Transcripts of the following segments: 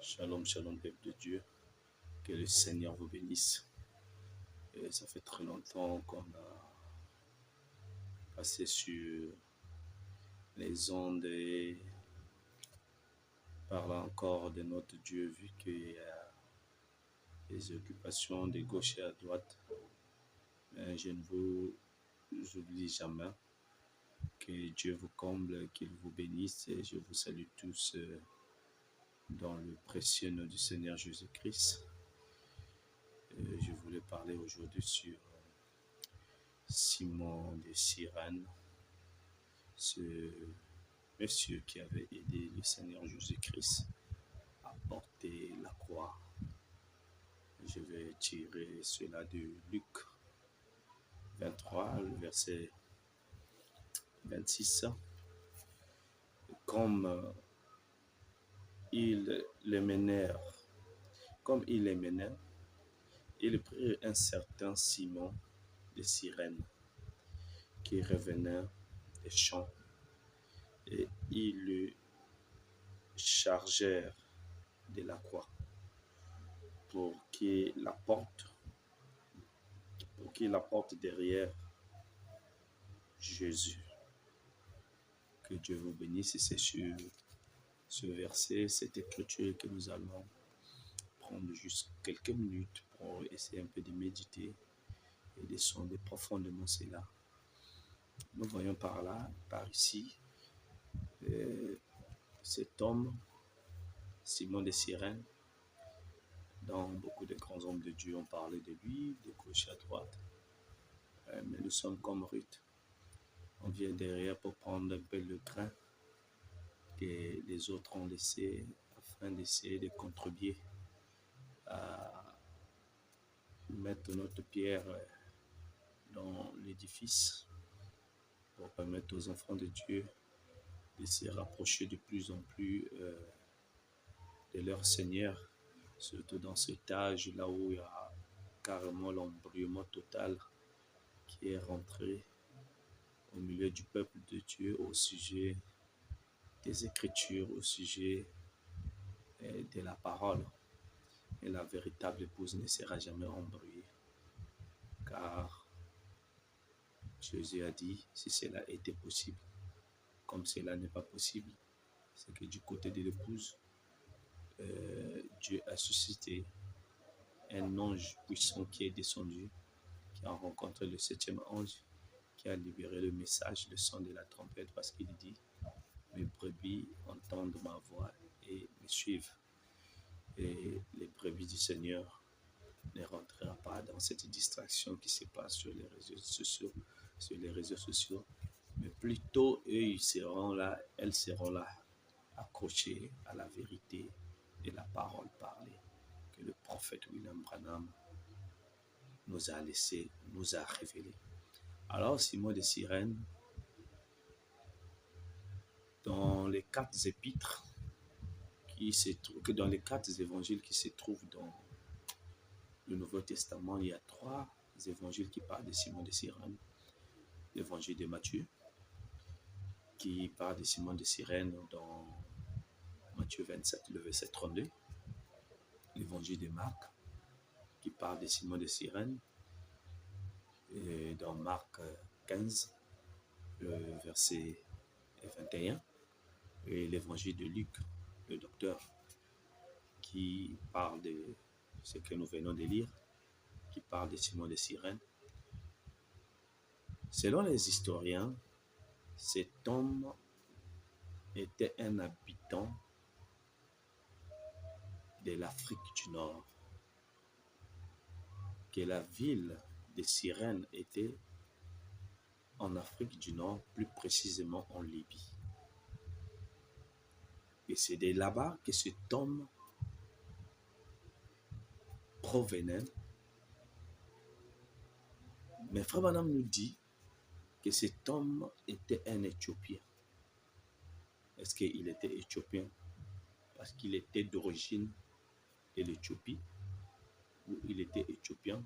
Shalom, shalom, peuple de Dieu. Que le Seigneur vous bénisse. Et ça fait très longtemps qu'on a passé sur les ondes et parlant encore de notre Dieu, vu qu'il y a des occupations de gauche et à droite. Mais je ne vous oublie jamais. Que Dieu vous comble, qu'il vous bénisse et je vous salue tous dans le précieux nom du Seigneur Jésus-Christ. Je voulais parler aujourd'hui sur Simon de Cyrène, ce monsieur qui avait aidé le Seigneur Jésus-Christ à porter la croix. Je vais tirer cela de Luc 23, le verset 26. Comme ils les menèrent, ils prirent un certain Simon de Cyrène qui revenait des champs et ils le chargèrent de la croix pour qu'il la porte derrière Jésus. Que Dieu vous bénisse. C'est sur ce verset, cette écriture que nous allons prendre juste quelques minutes pour essayer un peu de méditer et de sonder profondément cela. Nous voyons par ici, cet homme, Simon de Cyrène, dont beaucoup de grands hommes de Dieu ont parlé de lui, de gauche à droite. Mais nous sommes comme Ruth. On vient derrière pour prendre un peu le grain que les autres ont laissé afin d'essayer de contribuer à mettre notre pierre dans l'édifice pour permettre aux enfants de Dieu de se rapprocher de plus en plus de leur Seigneur, surtout dans cet âge là où il y a carrément l'embrayement total qui est rentré au milieu du peuple de Dieu au sujet des Écritures, au sujet de la parole. Et la véritable épouse ne sera jamais embrouillée, car Jésus a dit, si cela était possible, comme cela n'est pas possible, c'est que du côté de l'épouse, Dieu a suscité un ange puissant qui est descendu, qui a rencontré le 7e ange, qui a libéré le message, le son de la trompette, parce qu'il dit, mes brebis entendent ma voix et me suivent. Et les brebis du Seigneur ne rentrera pas dans cette distraction qui se passe sur les réseaux sociaux, mais plutôt elles seront là, accrochées à la vérité et la parole parlée que le prophète William Branham nous a laissé, nous a révélé. Alors Simon de Cyrène, dans les 4 épîtres dans les 4 évangiles qui se trouvent dans le Nouveau Testament, il y a 3 évangiles qui parlent de Simon de Cyrène. L'évangile de Matthieu, qui parle de Simon de Cyrène dans Matthieu 27, le verset 32. L'évangile de Marc, qui parle de Simon de Cyrène, et dans Marc 15, le verset 21. Et l'évangile de Luc, le docteur, qui parle de ce que nous venons de lire, qui parle de Simon de Cyrène. Selon les historiens, cet homme était un habitant de l'Afrique du Nord, que la ville de Cyrène était en Afrique du Nord, plus précisément en Libye. Et c'est de là-bas que cet homme provenait. Mais Frère Branham nous dit que cet homme était un Éthiopien. Est-ce qu'il était Éthiopien parce qu'il était d'origine de l'Éthiopie, ou il était Éthiopien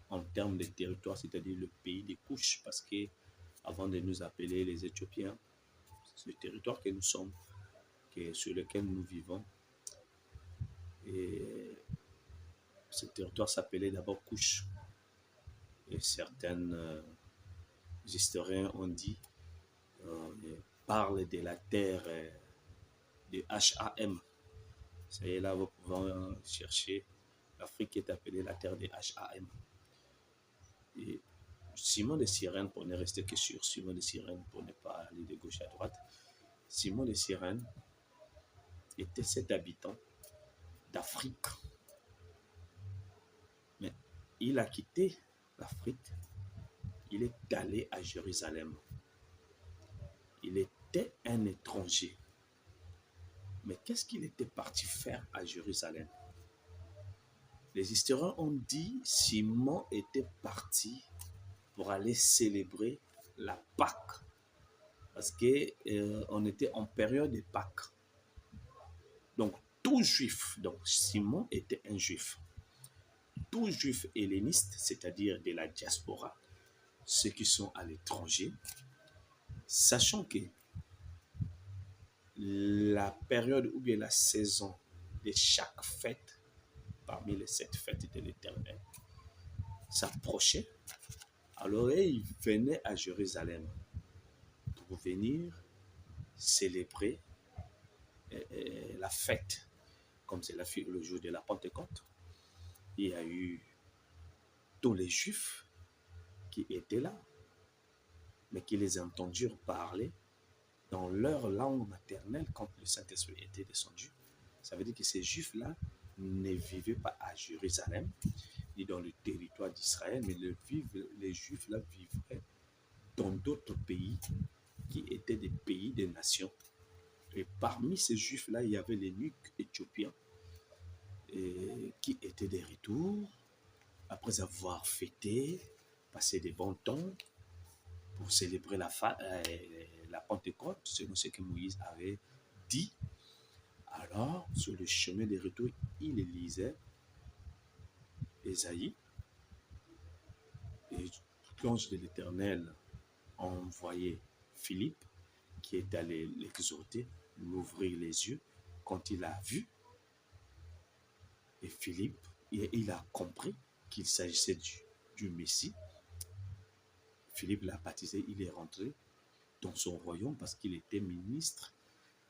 en termes de territoire, c'est-à-dire le pays des couches, parce que avant de nous appeler les Éthiopiens, c'est le territoire que nous sommes, sur lequel nous vivons, Et ce territoire s'appelait d'abord Couche. Et certains historiens ont dit, parlent de la terre de Ham. C'est là vous pouvez chercher. L'Afrique est appelée la terre de Ham. Et Simon de Cyrène, pour ne rester que sur Simon de Cyrène, pour ne pas aller de gauche à droite, Simon de Cyrène était cet habitant d'Afrique. Mais il a quitté l'Afrique, il est allé à Jérusalem. Il était un étranger. Mais qu'est-ce qu'il était parti faire à Jérusalem? Les historiens ont dit Simon était parti pour aller célébrer la Pâque. Parce qu'on était en période de Pâques. Donc, tout juif, donc Simon était un juif. Tout juif helléniste, c'est-à-dire de la diaspora, ceux qui sont à l'étranger, sachant que la période ou bien la saison de chaque fête, parmi les 7 fêtes de l'Éternel, s'approchait, alors ils venaient à Jérusalem pour venir célébrer la fête, comme c'est le jour de la Pentecôte. Il y a eu tous les Juifs qui étaient là, mais qui les entendirent parler dans leur langue maternelle quand le Saint-Esprit était descendu. Ça veut dire que ces Juifs-là ne vivaient pas à Jérusalem, ni dans le territoire d'Israël, mais les Juifs-là vivraient dans d'autres pays qui étaient des pays des nations. Et parmi ces Juifs-là, il y avait les eunuques éthiopiens qui étaient de retour après avoir fêté, passé des bons temps pour célébrer la Pentecôte, selon ce que Moïse avait dit. Alors, sur le chemin de retour, il lisait Ésaïe, et l'ange de l'Éternel a envoyé Philippe, qui est allé l'exhorter, l'ouvrir les yeux. Quand il a vu, et Philippe, il a compris qu'il s'agissait du Messie. Philippe l'a baptisé, il est rentré dans son royaume parce qu'il était ministre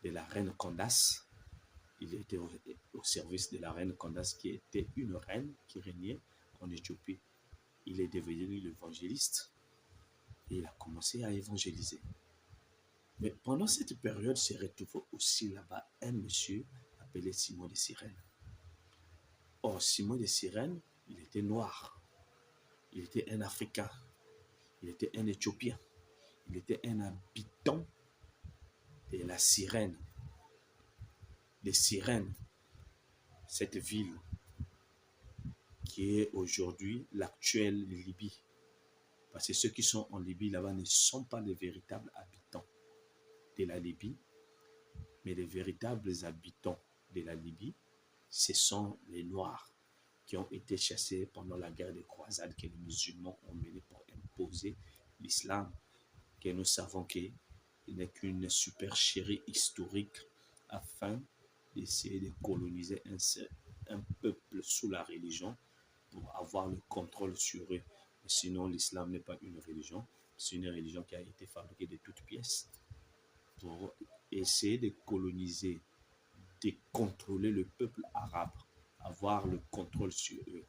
de la reine Candace. Il était au service de la reine Candace, qui était une reine qui régnait en Éthiopie. Il est devenu l'évangéliste et il a commencé à évangéliser. Mais pendant cette période, s'est retrouvé aussi là-bas un monsieur appelé Simon de Cyrène. Or, Simon de Cyrène, il était noir. Il était un Africain. Il était un Éthiopien. Il était un habitant de la Cyrène. De Cyrène, cette ville qui est aujourd'hui l'actuelle Libye. Parce que ceux qui sont en Libye là-bas ne sont pas les véritables habitants de la Libye, mais les véritables habitants de la Libye, ce sont les Noirs qui ont été chassés pendant la guerre des croisades que les musulmans ont menée pour imposer l'islam, que nous savons qu'il n'est qu'une supercherie historique afin d'essayer de coloniser un peuple sous la religion pour avoir le contrôle sur eux. Sinon, l'islam n'est pas une religion, c'est une religion qui a été fabriquée de toutes pièces pour essayer de coloniser, de contrôler le peuple arabe, avoir le contrôle sur eux.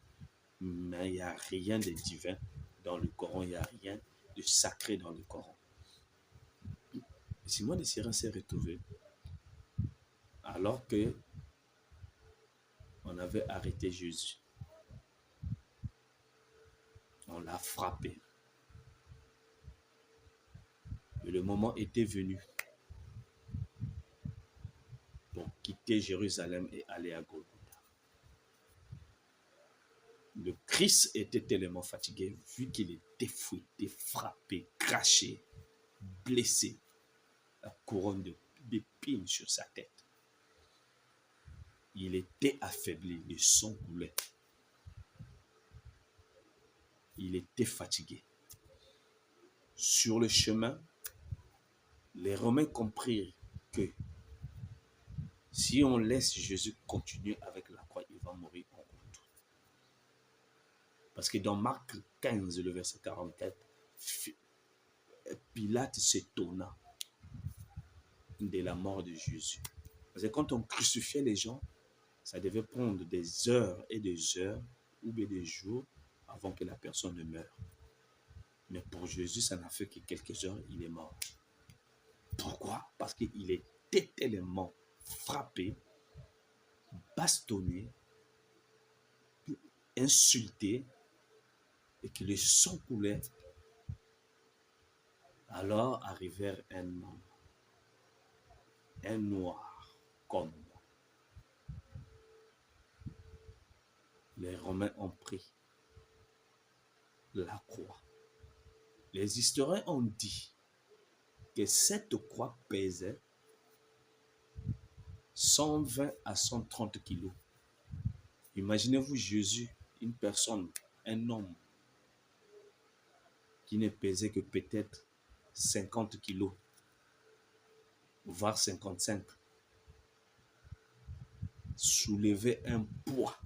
Mais il n'y a rien de divin dans le Coran, il n'y a rien de sacré dans le Coran. Simon de Cyrène s'est retrouvé alors que on avait arrêté Jésus. On l'a frappé. Et le moment était venu pour quitter Jérusalem et aller à Golgotha. Le Christ était tellement fatigué, vu qu'il était fouetté, frappé, craché, blessé, la couronne d'épines sur sa tête. Il était affaibli, le sang coulait. Il était fatigué. Sur le chemin, les Romains comprirent que Si on laisse Jésus continuer avec la croix, il va mourir en route. Parce que dans Marc 15, le verset 44, Pilate s'étonna de la mort de Jésus. Parce que quand on crucifiait les gens, ça devait prendre des heures et des heures ou bien des jours avant que la personne ne meure. Mais pour Jésus, ça n'a fait que quelques heures, il est mort. Pourquoi? Parce qu'il était tellement frappé, bastonné, insulté, et que le sang coulait. Alors arrivèrent un homme, un noir comme moi. Les Romains ont pris la croix. Les historiens ont dit que cette croix pesait 120 à 130 kilos. Imaginez-vous Jésus, une personne, un homme qui ne pesait que peut-être 50 kilos, voire 55, soulever un poids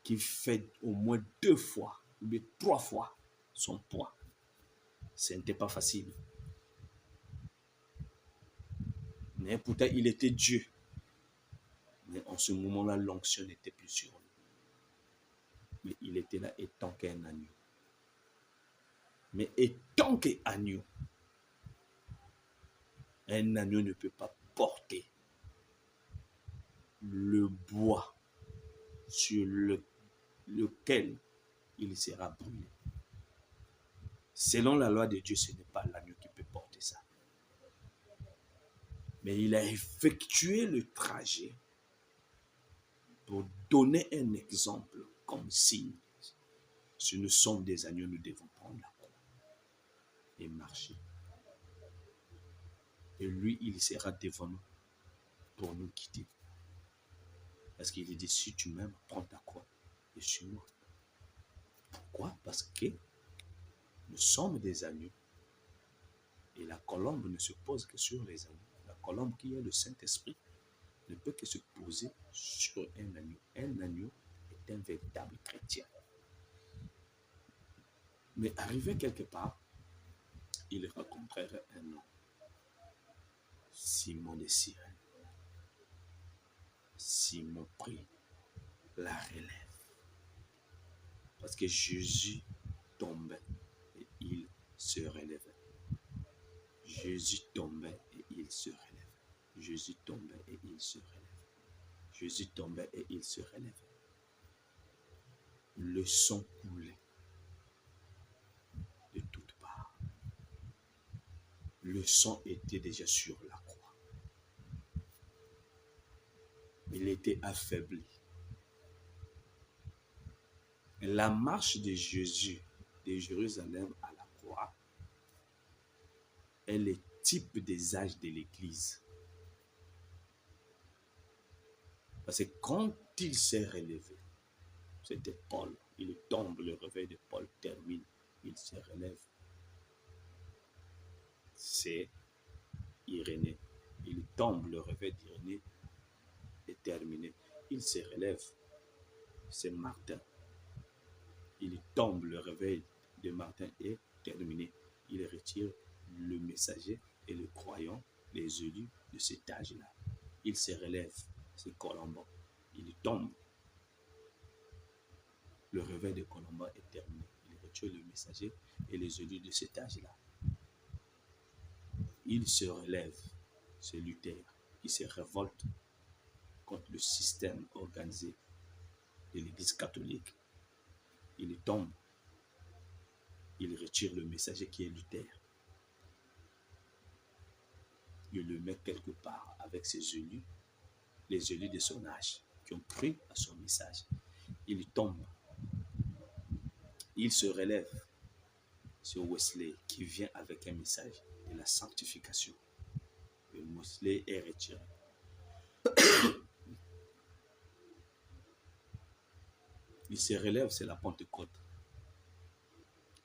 qui fait au moins 2 fois ou 3 fois son poids. Ce n'était pas facile. Mais pourtant, il était Dieu. Mais en ce moment-là, l'onction n'était plus sur lui. Mais il était là étant qu'un agneau. Mais étant qu'agneau, un agneau ne peut pas porter le bois sur lequel il sera brûlé. Selon la loi de Dieu, ce n'est pas l'agneau qui peut porter ça. Mais il a effectué le trajet pour donner un exemple comme signe. Si nous sommes des agneaux, nous devons prendre la croix et marcher. Et lui, il sera devant nous pour nous quitter. Parce qu'il dit, si tu m'aimes, prends ta croix et suis-moi. Pourquoi? Parce que nous sommes des agneaux. Et la colombe ne se pose que sur les agneaux. La colombe qui est le Saint-Esprit ne peut que se poser sur un agneau. Un agneau est un véritable chrétien. Mais arrivé quelque part, il rencontrerait un homme, Simon de Cyrène. Simon prit la relève. Parce que Jésus tombait et il se relevait. Jésus tombait et il se relevait. Jésus tombait et il se relevait. Jésus tombait et il se relevait. Le sang coulait de toutes parts. Le sang était déjà sur la croix. Il était affaibli. La marche de Jésus de Jérusalem à la croix est le type des âges de l'Église. Parce que quand il s'est relevé, c'était Paul. Il tombe, le réveil de Paul termine. Il se relève. C'est Irénée. Il tombe, le réveil d'Irénée est terminé. Il se relève. C'est Martin. Il tombe, le réveil de Martin est terminé. Il retire le messager et le croyant, les élus de cet âge-là. Il se relève. C'est Colomban. Il tombe. Le réveil de Colomban est terminé. Il retire le messager et les élus de cet âge-là. Il se relève. C'est Luther qui se révolte contre le système organisé de l'Église catholique. Il tombe. Il retire le messager qui est Luther. Il le met quelque part avec ses élus, les élus de son âge, qui ont cru à son message. Il tombe. Il se relève. C'est Wesley qui vient avec un message de la sanctification. Et Wesley est retiré. Il se relève, c'est la Pentecôte,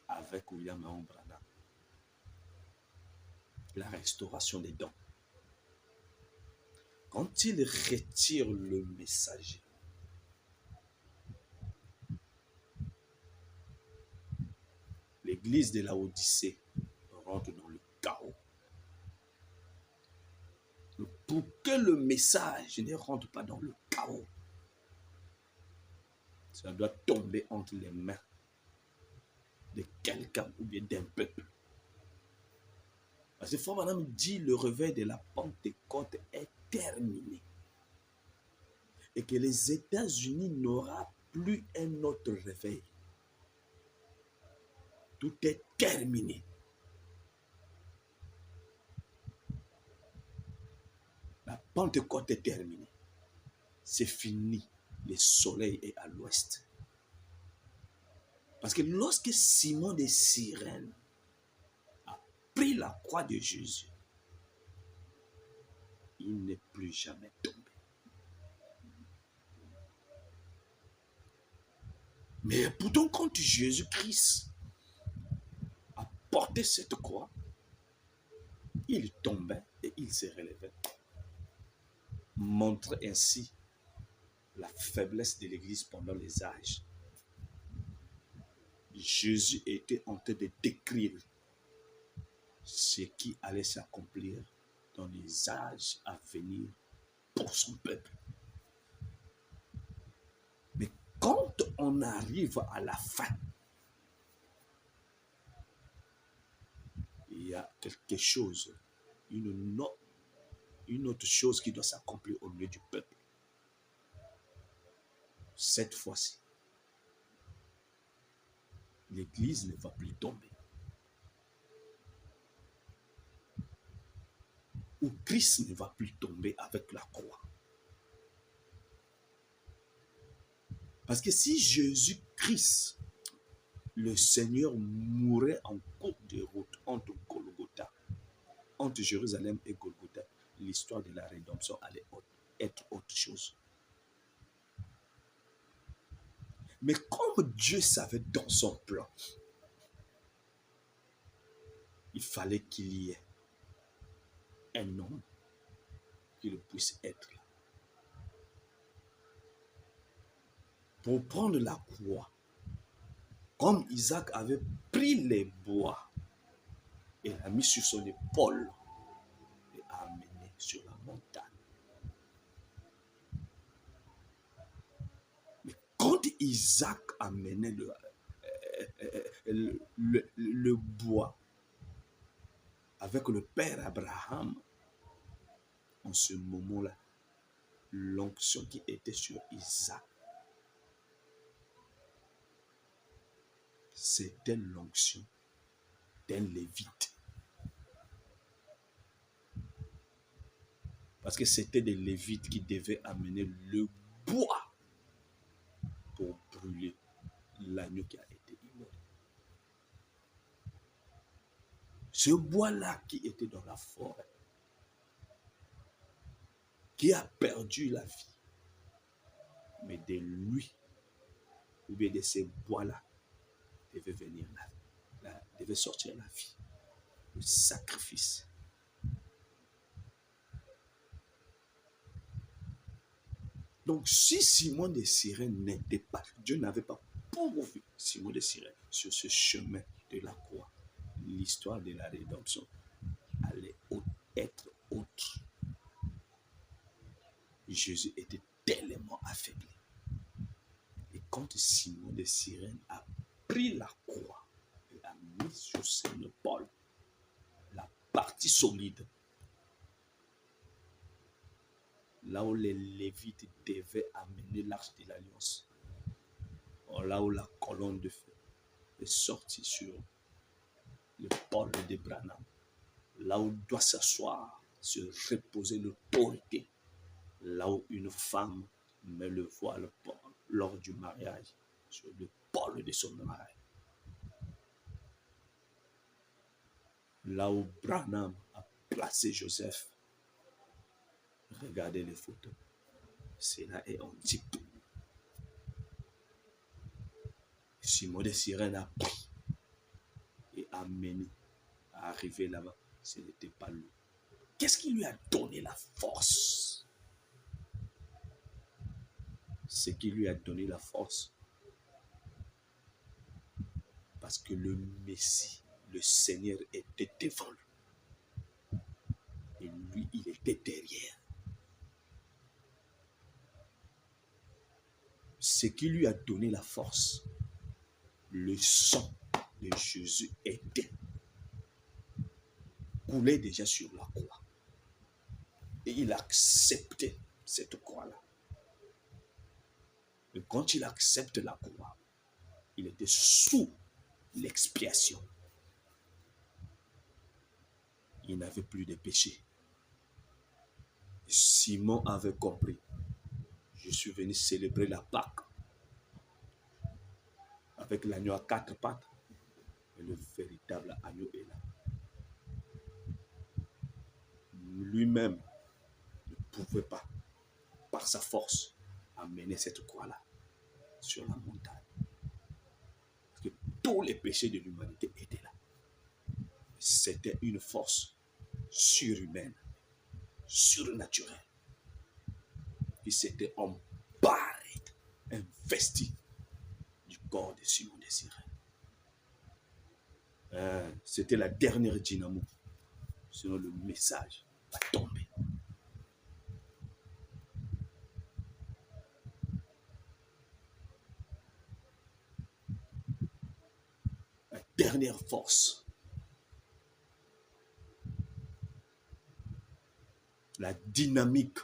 avec William Branham. La restauration des dons. Quand il retire le messager, l'église de la Odyssée rentre dans le chaos. Pour que le message ne rentre pas dans le chaos, ça doit tomber entre les mains de quelqu'un ou bien d'un peuple. Parce que Frère Branham dit le réveil de la Pentecôte est terminé. Et que les États-Unis n'auront plus un autre réveil. Tout est terminé. La Pentecôte est terminée. C'est fini. Le soleil est à l'ouest. Parce que lorsque Simon de Cyrène a pris la croix de Jésus, il n'est plus jamais tombé. Mais pourtant, quand Jésus-Christ a porté cette croix, il tombait et il se relevait. Montre ainsi la faiblesse de l'Église pendant les âges. Jésus était en train de décrire ce qui allait s'accomplir dans les âges à venir pour son peuple. Mais quand on arrive à la fin, il y a quelque chose, une autre chose qui doit s'accomplir au milieu du peuple. Cette fois-ci, l'Église ne va plus tomber. Ou Christ ne va plus tomber avec la croix. Parce que si Jésus-Christ, le Seigneur, mourait en cours de route entre Golgotha, entre Jérusalem et Golgotha, l'histoire de la rédemption allait être autre chose. Mais comme Dieu savait dans son plan, il fallait qu'il y ait un homme qui puisse être là. Pour prendre la croix, comme Isaac avait pris les bois et l'a mis sur son épaule et a amené sur la montagne. Mais quand Isaac amenait le bois avec le père Abraham, en ce moment-là, l'onction qui était sur Isaac, c'était l'onction d'un lévite. Parce que c'était des lévites qui devaient amener le bois pour brûler l'agneau qui a été immolé. Ce bois-là qui était dans la forêt, qui a perdu la vie, mais de lui, ou bien de ces bois-là, devait venir devait sortir la vie, le sacrifice. Donc, si Simon de Cyrène n'était pas, Dieu n'avait pas pourvu Simon de Cyrène sur ce chemin de la croix, l'histoire de la rédemption allait être autre. Jésus était tellement affaibli. Et quand Simon de Cyrène a pris la croix et a mis sur son épaule la partie solide, là où les Lévites devaient amener l'arche de l'alliance, là où la colonne de feu est sortie sur l'épaule de Branham, là où doit s'asseoir, se reposer l'autorité, là où une femme met le voile lors du mariage, sur l'épaule de son mari, là où Branham a placé Joseph. Regardez les photos. Cela est un type. Simon de Cyrène a pris et a mené à arriver là-bas. Ce n'était pas lui. Qu'est-ce qui lui a donné la force ce qui lui a donné la force. Parce que le Messie, le Seigneur était devant lui. Et lui, il était derrière. Ce qui lui a donné la force, le sang de Jésus coulait déjà sur la croix. Et il acceptait cette croix-là. Et quand il accepte la croix, il était sous l'expiation. Il n'avait plus de péché. Simon avait compris. Je suis venu célébrer la Pâque avec l'agneau à 4 pattes. Et le véritable agneau est là. Lui-même ne pouvait pas, par sa force, amener cette croix-là sur la montagne. Parce que tous les péchés de l'humanité étaient là. C'était une force surhumaine, surnaturelle, qui s'était emparée, investie du corps de Simon de Cyrène. C'était la dernière dynamo, sinon le message va tomber. La dernière force, la dynamique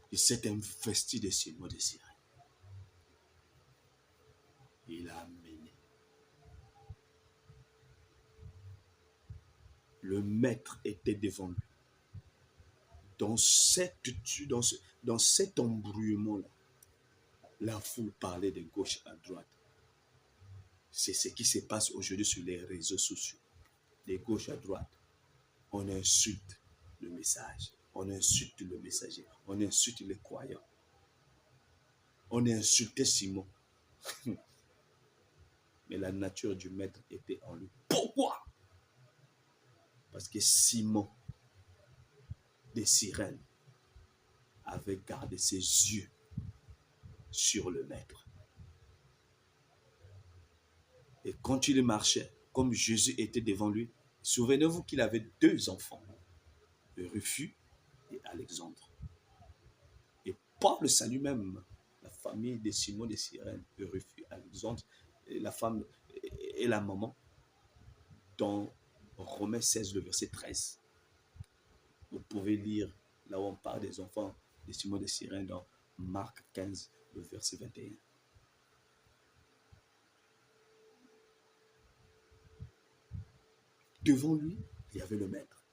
qui s'est investie de Simon de Cyrène. Il a amené. Le maître était devant lui. Dans cet embrouillement-là, la foule parlait de gauche à droite. C'est ce qui se passe aujourd'hui sur les réseaux sociaux. De gauche à droite, on insulte le message, on insulte le messager, on insulte les croyants. On insultait Simon. Mais la nature du maître était en lui. Pourquoi? Parce que Simon de Cyrène avait gardé ses yeux sur le maître. Et quand il marchait, comme Jésus était devant lui, souvenez-vous qu'il avait 2 enfants, Rufus et Alexandre. Et par le salut même, la famille de Simon de Cyrène, Rufus, Alexandre, et la femme et la maman, dans Romains 16, le verset 13. Vous pouvez lire là où on parle des enfants de Simon de Cyrène dans Marc 15, le verset 21. Devant lui, il y avait le maître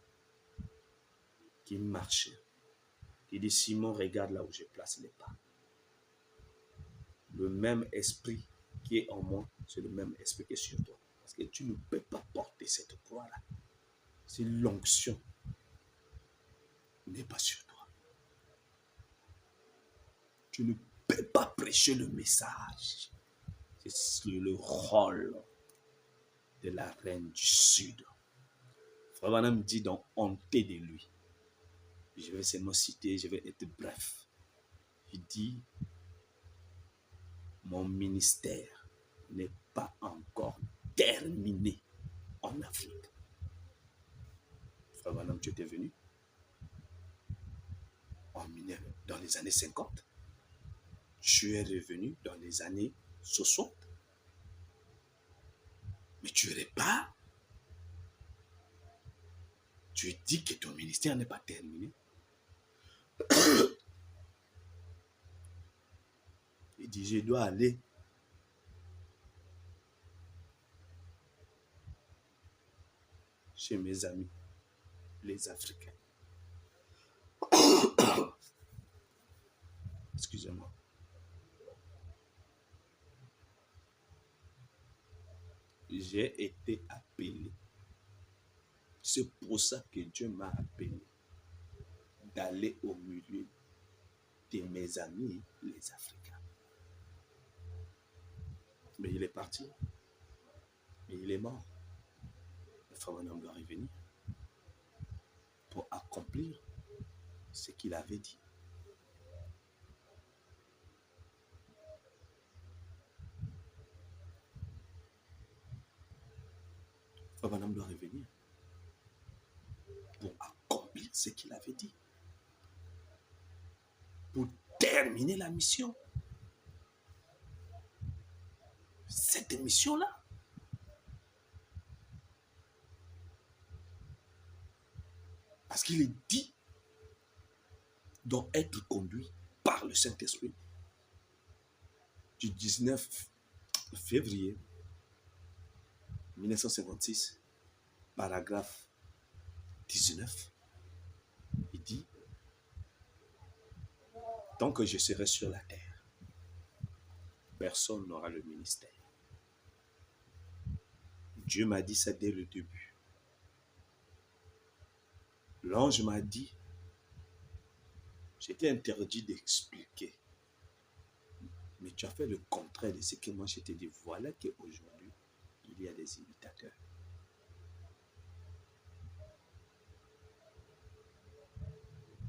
qui marchait. Il dit, Simon, regarde là où je place les pas. Le même esprit qui est en moi, c'est le même esprit qui est sur toi. Parce que tu ne peux pas porter cette croix-là. Si l'onction n'est pas sur toi. Tu ne peux pas prêcher le message. C'est le rôle de la reine du Sud. Frère Branham dit donc, hontez de lui. Je vais seulement citer, je vais être bref. Il dit, mon ministère n'est pas encore terminé en Afrique. Frère Branham, tu étais venu dans les années 50. Tu es revenu dans les années 60. Mais tu repars. Tu dis que ton ministère n'est pas terminé. Il dit, je dois aller chez mes amis, les Africains. Excusez-moi. J'ai été appelé. C'est pour ça que Dieu m'a appelé d'aller au milieu de mes amis, les Africains. Mais il est parti. Mais il est mort. Le frère Branham doit revenir pour accomplir ce qu'il avait dit. ce qu'il avait dit. Pour terminer la mission. Cette mission-là. Parce qu'il est dit doit être conduit par le Saint-Esprit. Du 19 février 1956, paragraphe 19, il dit, tant que je serai sur la terre, personne n'aura le ministère. Dieu m'a dit ça dès le début. L'ange m'a dit, j'étais interdit d'expliquer. Mais tu as fait le contraire de ce que moi je t'ai dit. Voilà qu'aujourd'hui, il y a des imitateurs.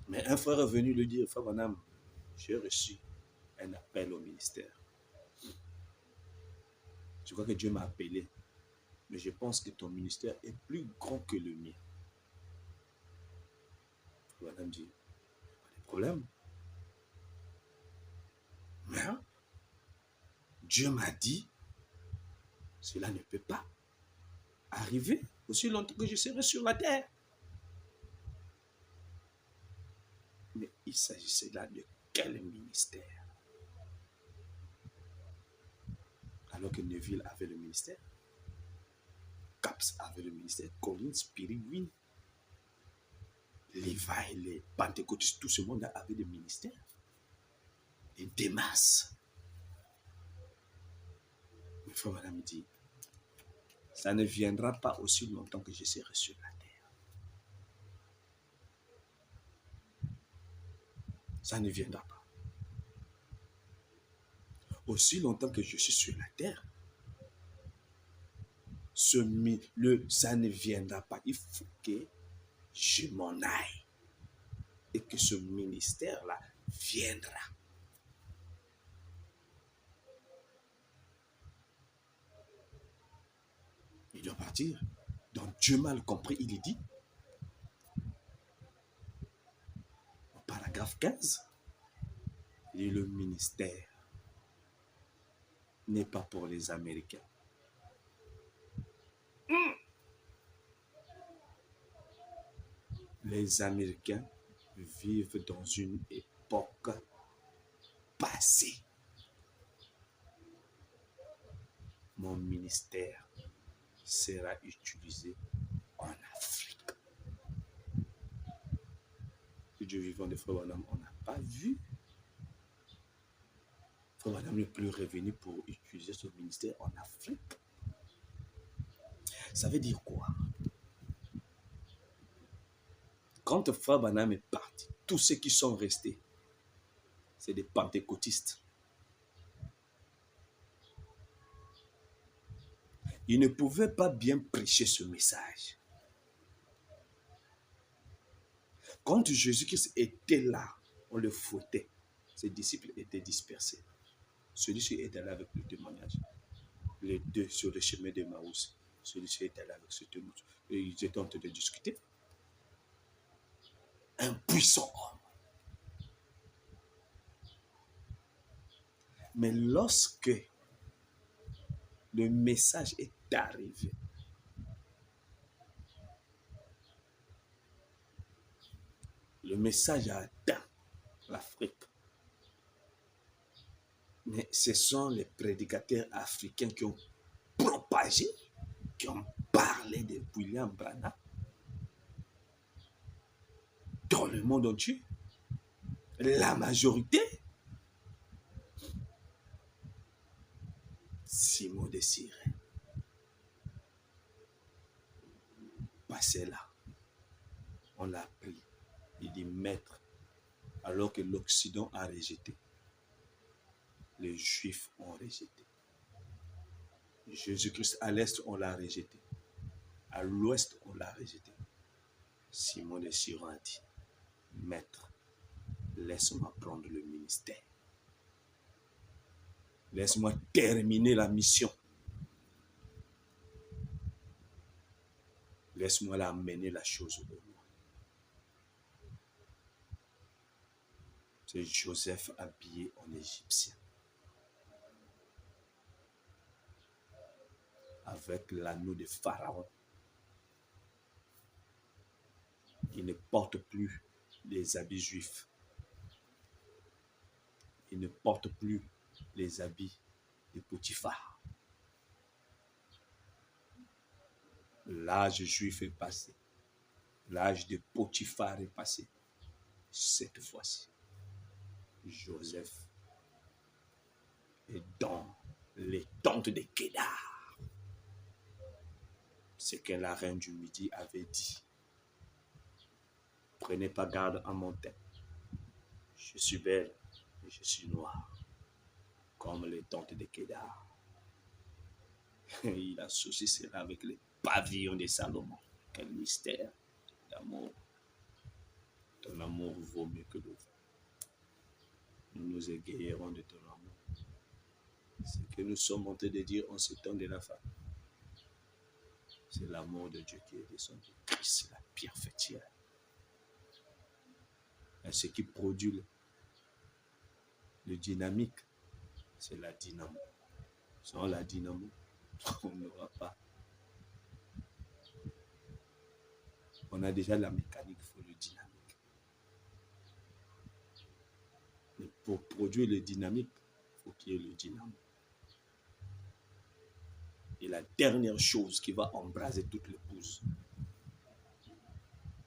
Mais un frère est venu lui dire, frère Branham, j'ai reçu un appel au ministère. Je crois que Dieu m'a appelé. Mais je pense que ton ministère est plus grand que le mien. Frère Branham dit, pas de problème. Mais Dieu m'a dit, cela ne peut pas arriver aussi longtemps que je serai sur la terre. Mais il s'agissait là de quel ministère? Alors que Neville avait le ministère, Caps avait le ministère, Collins, Spirit, Wynne, Levi, les Pentecôtistes, tout ce monde avait des ministères. Et des masses. Mais frère madame dit, ça ne viendra pas aussi longtemps que je serai sur la terre. Ça ne viendra pas. Aussi longtemps que je suis sur la terre, ça ne viendra pas. Il faut que je m'en aille et que ce ministère-là viendra. Il doit partir. Donc Dieu m'a compris, il est dit, au paragraphe 15, et le ministère n'est pas pour les Américains. Les Américains vivent dans une époque passée. Mon ministère sera utilisé en Afrique. Si Dieu vivant de Frère Branham, on n'a pas vu. Frère Branham n'est plus revenu pour utiliser son ministère en Afrique. Ça veut dire quoi? Quand Frère Branham est parti, tous ceux qui sont restés, c'est des pentecôtistes. Ils ne pouvaient pas bien prêcher ce message. Quand Jésus-Christ était là, on le fouettait. Ses disciples étaient dispersés. Celui-ci est allé avec le témoignage. Les deux sur le chemin de Maús. Celui-ci est allé avec ce témoignage. Et ils étaient en train de discuter. Un puissant homme. Mais lorsque le message est arrivé, le message a atteint l'Afrique. Mais ce sont les prédicateurs africains qui ont propagé, qui ont parlé de William Branham dans le monde entier. La majorité, Simon de Cyrène, passait là. On l'a pris. Il dit maître, alors que l'Occident a rejeté. Les Juifs ont rejeté. Jésus-Christ à l'Est, on l'a rejeté. À l'Ouest, on l'a rejeté. Simon de Cyrène a dit, maître, laisse-moi prendre le ministère. Laisse-moi terminer la mission. Laisse-moi la mener la chose au loin. C'est Joseph habillé en égyptien. Avec l'anneau de Pharaon. Il ne porte plus les habits juifs. Il ne porte plus les habits de Potiphar. L'âge juif est passé. L'âge de Potiphar est passé. Cette fois-ci, Joseph est dans les tentes de Kédar. Ce que la reine du Midi avait dit. Prenez pas garde à mon teint. Je suis belle et je suis noire, comme les tentes de Kédar. Il associe cela avec les pavillons de Salomon. Quel mystère d'amour. Ton amour vaut mieux que le vin. Nous nous égayerons de ton amour. Ce que nous sommes en train de dire en ce temps de la femme, c'est l'amour de Dieu qui est descendu. Christ, la pierre fêtière. Et ce qui produit le dynamique, c'est la dynamo. Sans la dynamo, on n'aura pas. On a déjà la mécanique, il faut le dynamique. Mais pour produire le dynamique, il faut qu'il y ait le dynamo. Et la dernière chose qui va embraser toute l'épouse,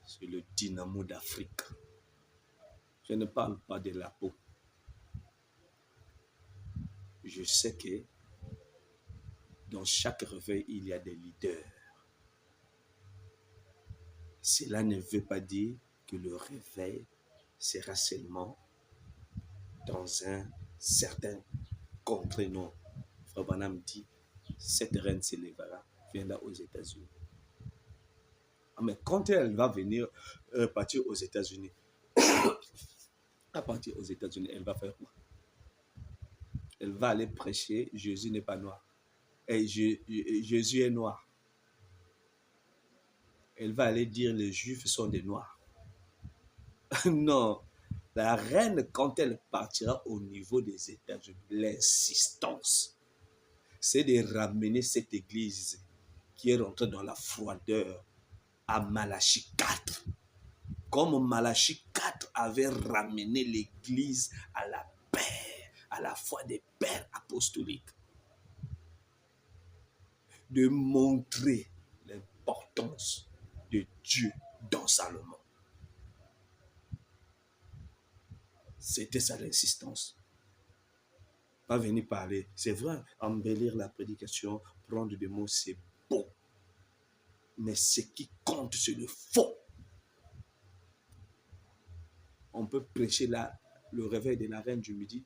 c'est le dynamo d'Afrique. Je ne parle pas de la peau. Je sais que dans chaque réveil, il y a des leaders. Cela ne veut pas dire que le réveil sera seulement dans un certain contrée. Non. Frère Branham dit, cette reine s'élèvera, viendra aux États-Unis. Mais quand elle va venir partir aux États-Unis, à partir aux États-Unis, elle va faire quoi? Elle va aller prêcher, Jésus n'est pas noir. Et Jésus est noir. Elle va aller dire les Juifs sont des Noirs. Non. La reine, quand elle partira au niveau des États-Unis, l'insistance, c'est de ramener cette église qui est rentrée dans la froideur à Malachie 4. Comme Malachie 4 avait ramené l'église à la paix, à la foi des pères apostoliques. De montrer l'importance de Dieu dans Salomon. C'était ça l'insistance. Pas venir parler. C'est vrai, embellir la prédication, prendre des mots, c'est beau. Mais ce qui compte, c'est le fond. On peut prêcher le réveil de la reine du Midi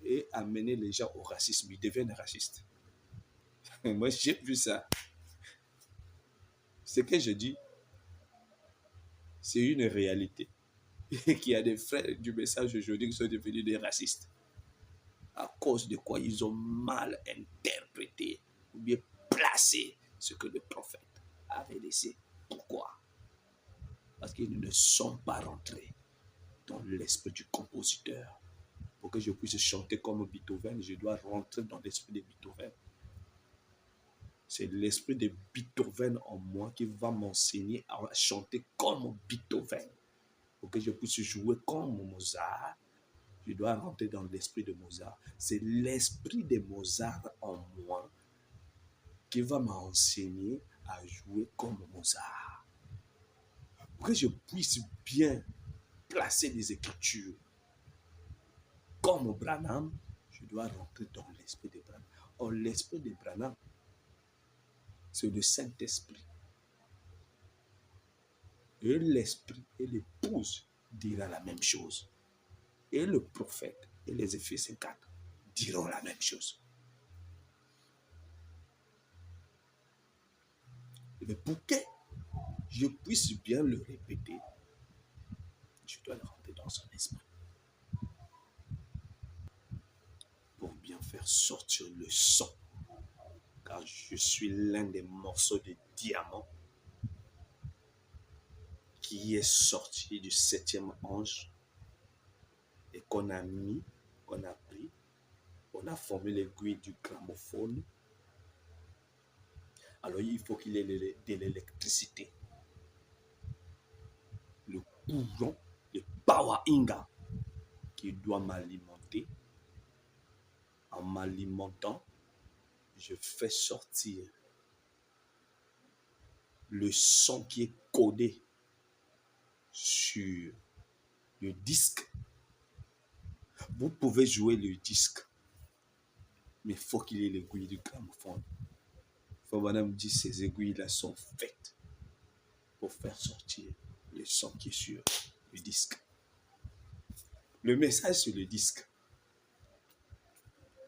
et amener les gens au racisme. Ils deviennent racistes. Moi, j'ai vu ça. Ce que je dis, c'est une réalité. Et qu'il y a des frères du message aujourd'hui qui sont devenus des racistes. À cause de quoi ils ont mal interprété ou bien placé ce que le prophète avait laissé. Pourquoi? Parce qu'ils ne sont pas rentrés dans l'esprit du compositeur. Pour que je puisse chanter comme Beethoven, je dois rentrer dans l'esprit de Beethoven. C'est l'esprit de Beethoven en moi qui va m'enseigner à chanter comme Beethoven. Pour que je puisse jouer comme Mozart, je dois rentrer dans l'esprit de Mozart. C'est l'esprit de Mozart en moi qui va m'enseigner à jouer comme Mozart. Pour que je puisse bien placer des écritures comme Branham, je dois rentrer dans l'esprit de Branham. Or, l'esprit de Branham, c'est le Saint-Esprit. Et l'esprit et l'épouse diront la même chose. Et le prophète et les Éphésiens 4 diront la même chose. Mais pour que je puisse bien le répéter, je dois le rentrer dans son esprit. Pour bien faire sortir le son. Car je suis l'un des morceaux de diamant qui est sorti du 7e ange et qu'on a pris, on a formé l'aiguille du gramophone. Alors il faut qu'il y ait de l'électricité, le courant, le power inga qui doit m'alimenter. En m'alimentant, je fais sortir le son qui est codé sur le disque. Vous pouvez jouer le disque, mais il faut qu'il y ait l'aiguille du gramophone. Madame dit ces aiguilles-là sont faites pour faire sortir le son qui est sur le disque. Le message sur le disque,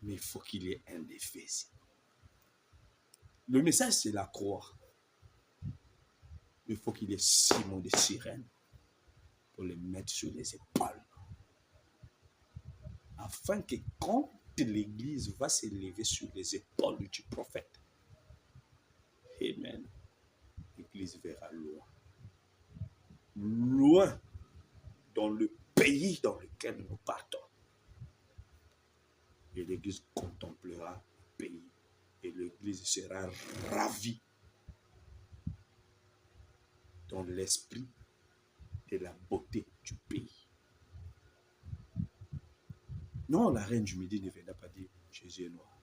mais il faut qu'il y ait un effet. Le message, c'est la croix. Il faut qu'il y ait Simon de Cyrène pour le mettre sur les épaules. Afin que quand l'Église va s'élever sur les épaules du prophète, amen, l'Église verra loin. Loin dans le pays dans lequel nous partons. Et l'Église contemplera le pays. Et l'Église sera ravie dans l'esprit de la beauté du pays. Non, la reine du Midi ne viendra pas dire Jésus est noir.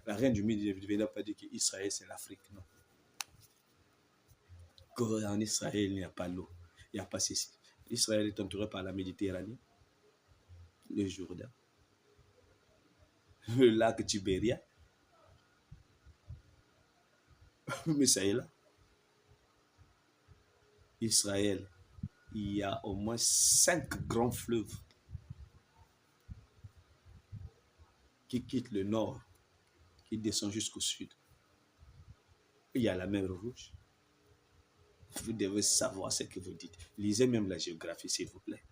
La reine du Midi ne viendra pas dire qu'Israël c'est l'Afrique. Non. En Israël, il n'y a pas l'eau. Il n'y a pas ceci. Israël est entouré par la Méditerranée, le Jourdain, le lac Tibéria. Mais ça est là. Israël, il y a au moins 5 grands fleuves qui quittent le nord, qui descendent jusqu'au sud. Il y a la mer Rouge. Vous devez savoir ce que vous dites. Lisez même la géographie, s'il vous plaît.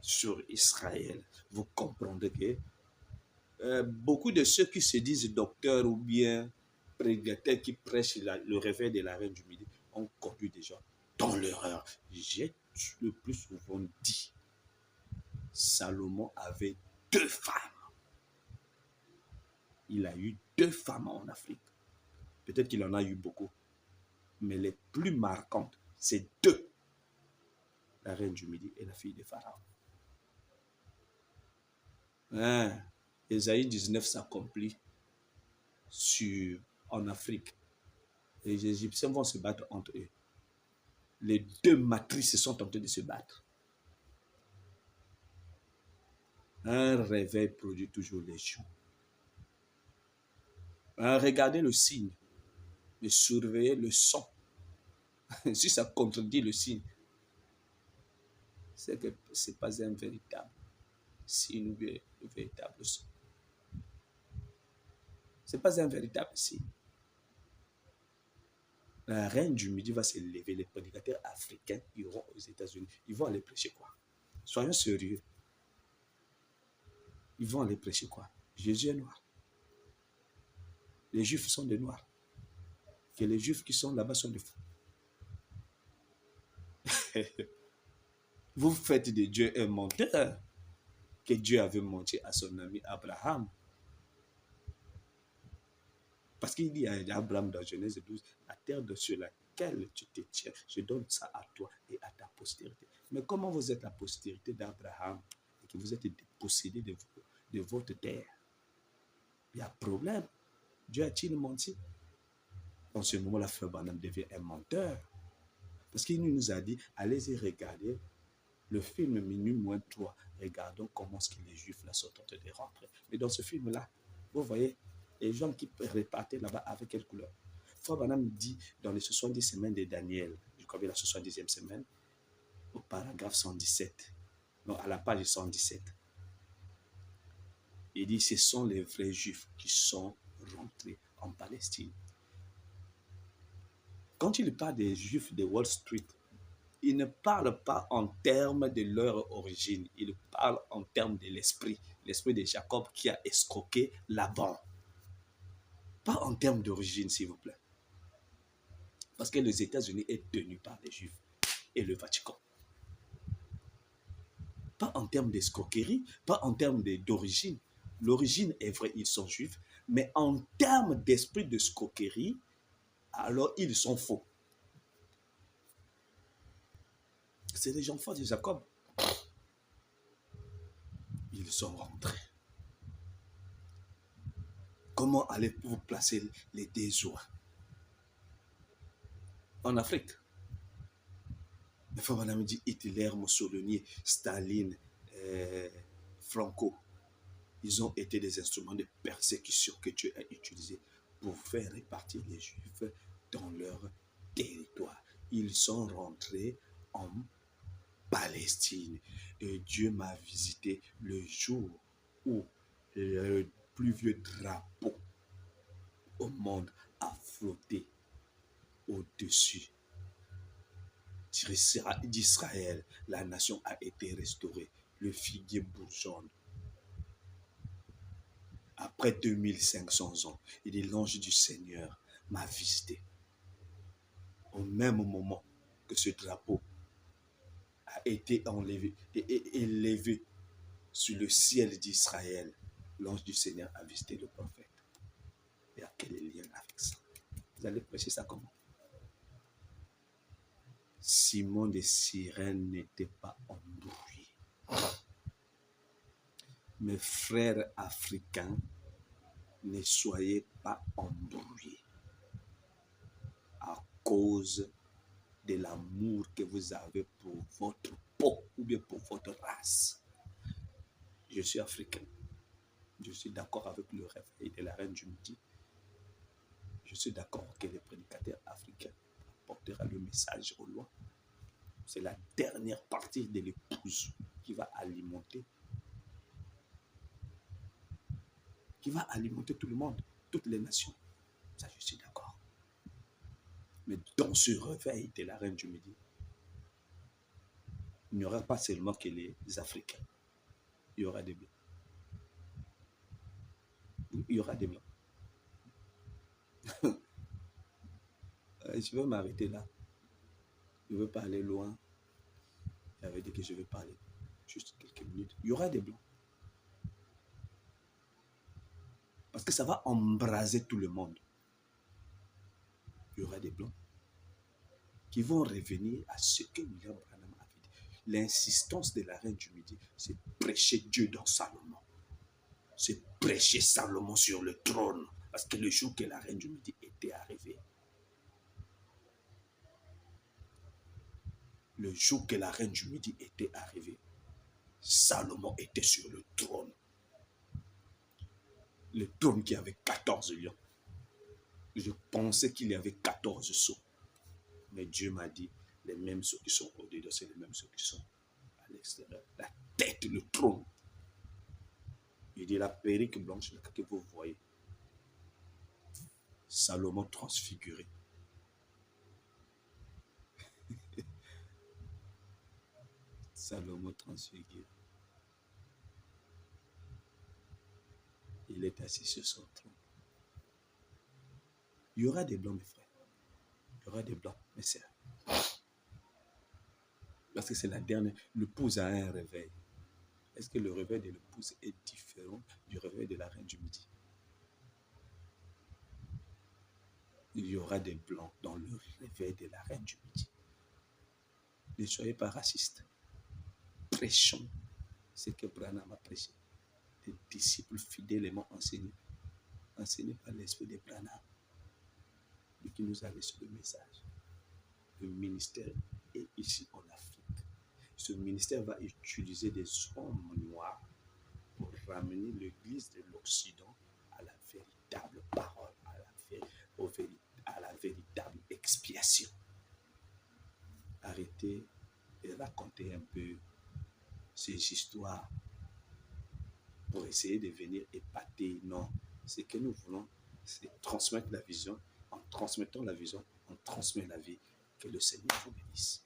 Sur Israël, vous comprendrez que beaucoup de ceux qui se disent docteurs ou bien prédicateurs qui prêchent le réveil de la reine du Midi ont conduit des gens dans l'erreur. J'ai le plus souvent dit, Salomon avait 2 femmes. Il a eu 2 femmes en Afrique. Peut-être qu'il en a eu beaucoup. Mais les plus marquantes, c'est 2. La reine du Midi et la fille de Pharaon. Ésaïe 19 s'accomplit en Afrique. Les Égyptiens vont se battre entre eux. Les 2 matrices sont en train de se battre. Un réveil produit toujours les jours. Regardez le signe, mais surveillez le son. Si ça contredit le signe, c'est que ce n'est pas un véritable signe ou bien un véritable son. Ce n'est pas un véritable signe. La reine du Midi va se lever. Les prédicateurs africains iront aux États-Unis. Ils vont aller prêcher quoi? Soyons sérieux. Ils vont aller prêcher quoi? Jésus est noir. Les Juifs sont des Noirs. Que les Juifs qui sont là-bas sont des fous. Vous faites de Dieu un menteur. Que Dieu avait menti à son ami Abraham. Parce qu'il dit à Abraham dans Genèse 12, la terre sur laquelle tu te tiens, je donne ça à toi et à ta postérité. Mais comment vous êtes la postérité d'Abraham et que vous êtes dépossédé de votre terre? Il y a un problème. Dieu a-t-il menti? En ce moment, la frère Branham devient un menteur. Parce qu'il nous a dit, allez-y regarder le film Minuit -3. Regardons comment est-ce que les Juifs là sont en train de rentrer. Mais dans ce film-là, vous voyez, les gens qui repartaient là-bas avec quelle couleur? Frère Branham dit dans les 70 semaines de Daniel, je crois bien la 70e semaine, au paragraphe 117, non, à la page 117, il dit ce sont les vrais Juifs qui sont rentrés en Palestine. Quand il parle des Juifs de Wall Street, il ne parle pas en termes de leur origine, il parle en termes de l'esprit de Jacob qui a escroqué Laban. Pas en termes d'origine, s'il vous plaît. Parce que les États-Unis est tenu par les Juifs et le Vatican. Pas en en termes d'escroquerie, pas en termes d'origine. L'origine est vraie, ils sont juifs, mais en termes d'esprit d'escroquerie, alors ils sont faux. C'est les enfants de Jacob. Ils sont rentrés. Comment allez-vous placer les désoins en Afrique? Les femmes on a dit Hitler, Mussolini, Staline, Franco. Ils ont été des instruments de persécution que Dieu a utilisés pour faire répartir les Juifs dans leur territoire. Ils sont rentrés en Palestine. Et Dieu m'a visité le jour où le plus vieux drapeau au monde a flotté au-dessus d'Israël. La nation a été restaurée. Le figuier bourgeonne. Après 2500 ans, il dit l'ange du Seigneur m'a visité. Au même moment que ce drapeau a été enlevé et élevé sur le ciel d'Israël, l'ange du Seigneur a visité le prophète. Et à quel lien avec ça? Vous allez prêcher ça comment? Simon de Cyrène n'était pas embrouillé. Mes frères africains, ne soyez pas embrouillés à cause de l'amour que vous avez pour votre peau ou bien pour votre race. Je suis africain. Je suis d'accord avec le réveil de la reine du Midi. Je suis d'accord que le prédicateur africain apportera le message au loin. C'est la dernière partie de l'épouse qui va alimenter tout le monde, toutes les nations. Ça, je suis d'accord. Mais dans ce réveil de la reine du Midi, il n'y aura pas seulement que les Africains. Il y aura des Blancs. Il y aura des Blancs. Je vais m'arrêter là. Je ne veux pas aller loin. J'avais dit que je vais parler juste quelques minutes. Il y aura des Blancs. Parce que ça va embraser tout le monde. Il y aura des Blancs qui vont revenir à ce que William Branham avait dit. L'insistance de la reine du Midi, c'est prêcher Dieu dans Salomon. C'est prêcher Salomon sur le trône. Parce que le jour que la reine du Midi était arrivée, le jour que la reine du Midi était arrivée, Salomon était sur le trône. Le trône qui avait 14 lions. Je pensais qu'il y avait 14 sceaux. Mais Dieu m'a dit, les mêmes sceaux qui sont au-dedans, c'est les mêmes sceaux qui sont à l'extérieur. La tête, le trône. Il dit la perruque blanche que vous voyez. Salomon transfiguré. Salomon transfiguré. Il est assis sur son trône. Il y aura des blancs, mes frères. Il y aura des blancs, mes sœurs. Parce que c'est la dernière. L'épouse a un réveil. Est-ce que le réveil de l'épouse est différent du réveil de la reine du Midi? Il y aura des blancs dans le réveil de la reine du Midi. Ne soyez pas racistes. Prêchons ce que Branham a prêché. Des disciples fidèlement enseignés par l'esprit de Branham, et qui nous a laissé le message. Le ministère est ici en Afrique. Ce ministère va utiliser des hommes noirs pour ramener l'Église de l'Occident à la véritable parole, à la véritable expiation. Arrêtez de raconter un peu ces histoires pour essayer de venir épater. Non, ce que nous voulons, c'est transmettre la vision. En transmettant la vision, on transmet la vie. Que le Seigneur vous bénisse.